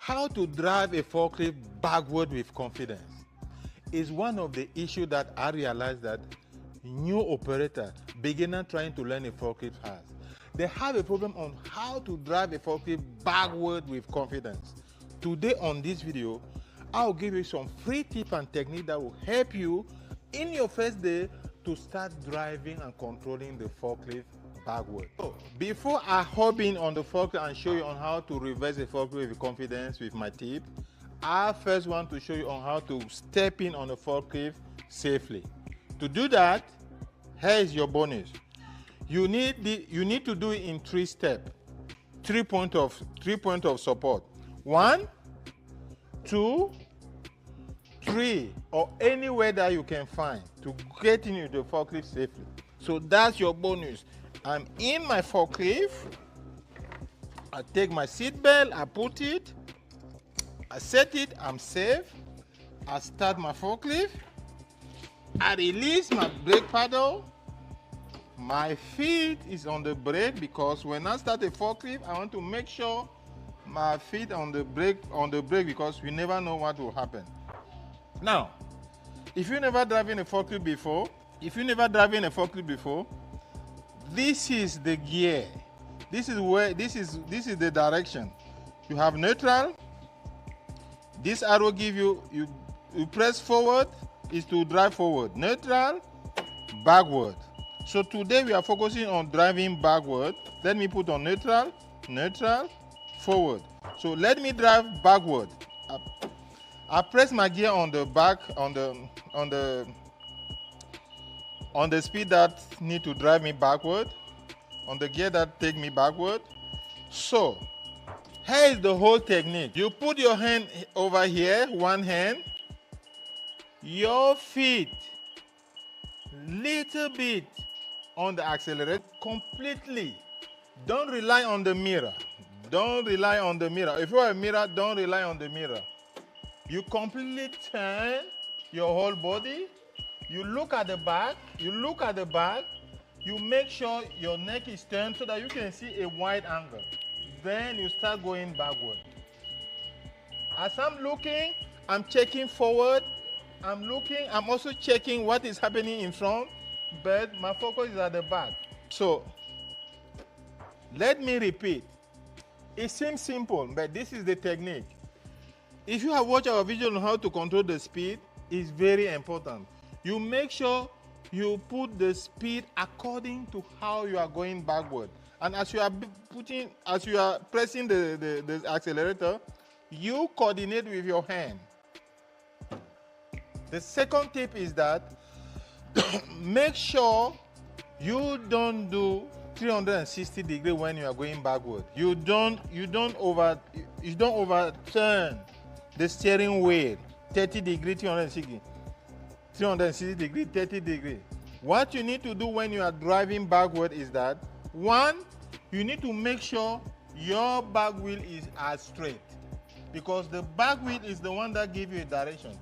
How to drive a forklift backward with confidence is one of the issues that I realized that new operator, beginner trying to learn a forklift has. They have a problem on how to drive a forklift backward with confidence. Today on this video, I'll give you some free tips and techniques that will help you in your first day to start driving and controlling the forklift backward. So before I hop in on the forklift and show you on how to reverse a forklift with confidence with my tip, I first want to show you on how to step in on the forklift safely. To do that, here is your bonus. You need to do it in 3 steps, 3 points of support. 1, 2, 3, or anywhere that you can find to get into the forklift safely. So that's your bonus. I'm in my forklift. I take my seat belt, I put it, I set it, I'm safe. I start my forklift. I release my brake pedal. My feet is on the brake because when I start a forklift, I want to make sure my feet on the brake because we never know what will happen. Now, if you never driven a forklift before, this is the gear. This is the direction. You have neutral. This arrow give you press forward is to drive forward. Neutral, backward. So today we are focusing on driving backward. Let me put on neutral, neutral, forward. So let me drive backward. I press my gear on the back on the speed that need to drive me backward, on the gear that take me backward. So here is the whole technique. You put your hand over here, one hand, your feet little bit on the accelerator completely. Don't rely on the mirror. Don't rely on the mirror. If you're a mirror, don't rely on the mirror. You completely turn your whole body. You look at the back. You make sure your neck is turned so that you can see a wide angle. Then you start going backward. As I'm looking, I'm checking forward. I'm also checking what is happening in front, but my focus is at the back. So let me repeat. It seems simple, but this is the technique. If you have watched our video on how to control the speed, it's very important. You make sure you put the speed according to how you are going backward. And as you are pressing the accelerator, you coordinate with your hand. The second tip is that make sure you don't do 360 degrees when you are going backward. You don't overturn the steering wheel 30 degrees, 360 degrees, 30 degrees. What you need to do when you are driving backward is that, 1, you need to make sure your back wheel is as straight because the back wheel is the one that gives you a direction.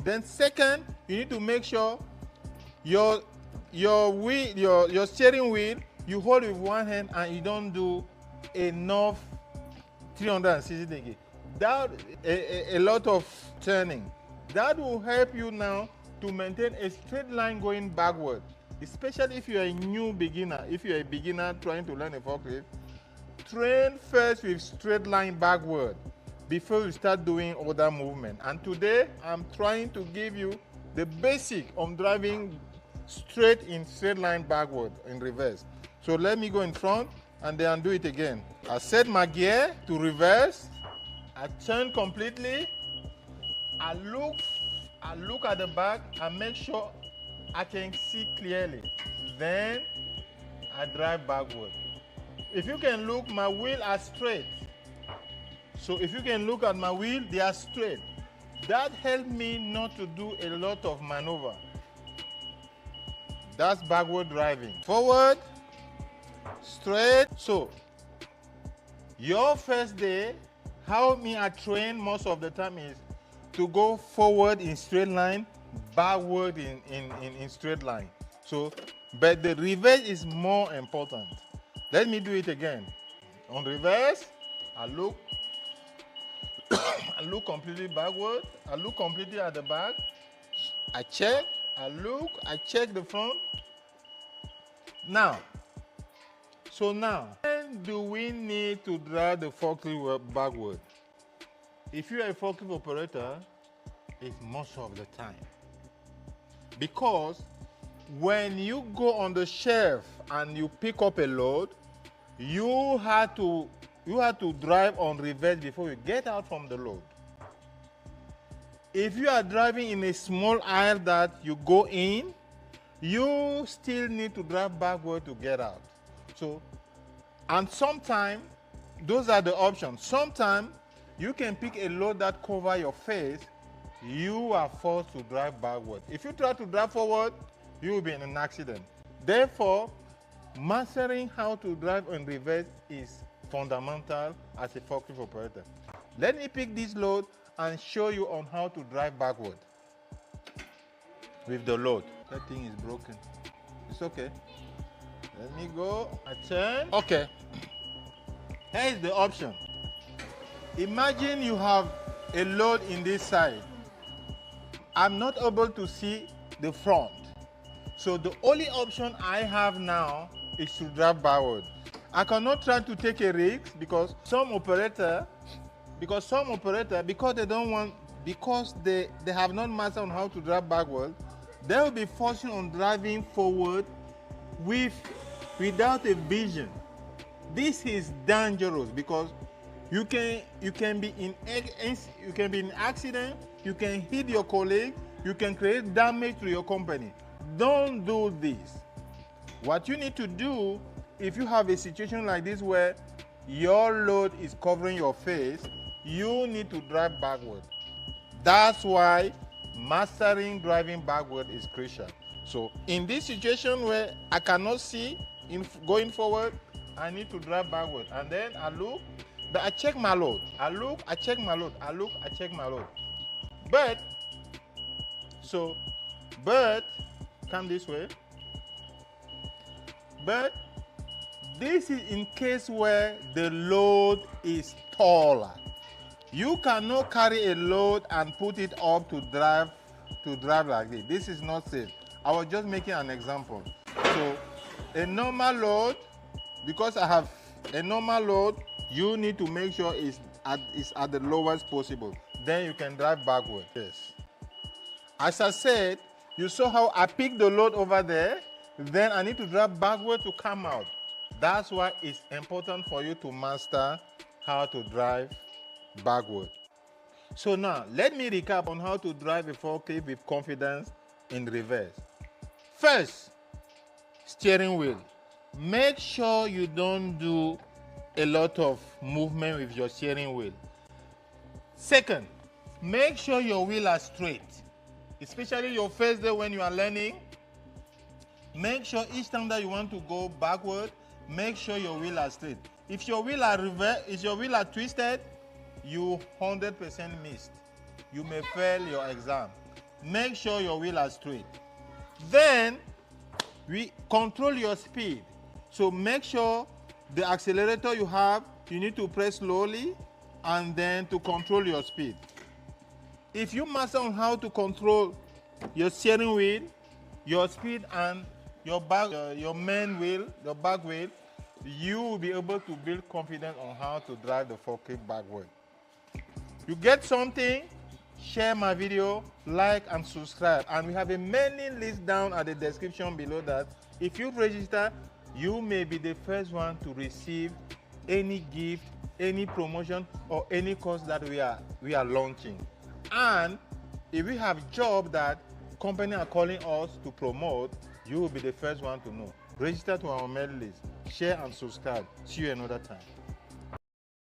Then second, you need to make sure your steering wheel, you hold with one hand and you don't do enough 360 degrees. That a lot of turning. That will help you now to maintain a straight line going backward, especially if you are a new beginner. If you are a beginner trying to learn a forklift, train first with straight line backward before you start doing other movement. And today I'm trying to give you the basic on driving straight line backward in reverse. So let me go in front and then do it again. I set my gear to reverse. I turn completely. I look at the back and make sure I can see clearly. Then I drive backward. If you can look, my wheels are straight. So if you can look at my wheel, they are straight. That helped me not to do a lot of maneuver. That's backward driving. Forward, straight. So your first day, how I train most of the time is to go forward in straight line, backward in straight line. So, but the reverse is more important. Let me do it again. On reverse, I look I look completely backward. I look completely at the back. I check. I look. I check the front. Now, when do we need to drive the forklift backward? If you're a forklift operator, it's most of the time. Because when you go on the shelf and you pick up a load, you have to drive on reverse before you get out from the load. If you are driving in a small aisle that you go in, you still need to drive backward to get out. So, and sometimes, those are the options. Sometimes you can pick a load that covers your face, you are forced to drive backward. If you try to drive forward, you will be in an accident. Therefore, mastering how to drive in reverse is fundamental as a forklift operator. Let me pick this load and show you on how to drive backward with the load. That thing is broken. It's okay. Let me go. I turn. Okay. Here is the option. Imagine you have a load in this side. I'm not able to see the front. So the only option I have now is to drive backward. I cannot try to take a risk because some operator, because they have not mastered on how to drive backward, they will be forcing on driving forward without a vision. This is dangerous because you can be in accident, you can hit your colleague, you can create damage to your company. Don't do this. What you need to do, if you have a situation like this where your load is covering your face, you need to drive backward. That's why mastering driving backward is crucial. So in this situation where I cannot see going forward, I need to drive backward. And then I look, but I check my load. I look, I check my load. I look, I check my load. But come this way. But this is in case where the load is taller. You cannot carry a load and put it up to drive like this. This is not safe. I was just making an example. So a normal load, because I have a normal load, you need to make sure it's at the lowest possible. Then you can drive backward. Yes. As I said, you saw how I picked the load over there. Then I need to drive backward to come out. That's why it's important for you to master how to drive backward. So now, let me recap on how to drive a forklift with confidence in reverse. First, steering wheel. Make sure you don't do a lot of movement with your steering wheel. Second, make sure your wheels are straight. Especially your first day when you are learning, make sure each time that you want to go backward, make sure your wheels are straight. If your wheels are twisted, you 100% missed. You may fail your exam. Make sure your wheels are straight. Then, we control your speed. So make sure the accelerator you have, you need to press slowly and then to control your speed. If you master on how to control your steering wheel, your speed and your main wheel, your back wheel, you will be able to build confidence on how to drive the forklift backward. You get something, share my video, like and subscribe. And we have a mailing list down at the description below that. If you register, you may be the first one to receive any gift, any promotion, or any course that we are launching. And if we have job that companies are calling us to promote, you will be the first one to know. Register to our mailing list, share and subscribe. See you another time.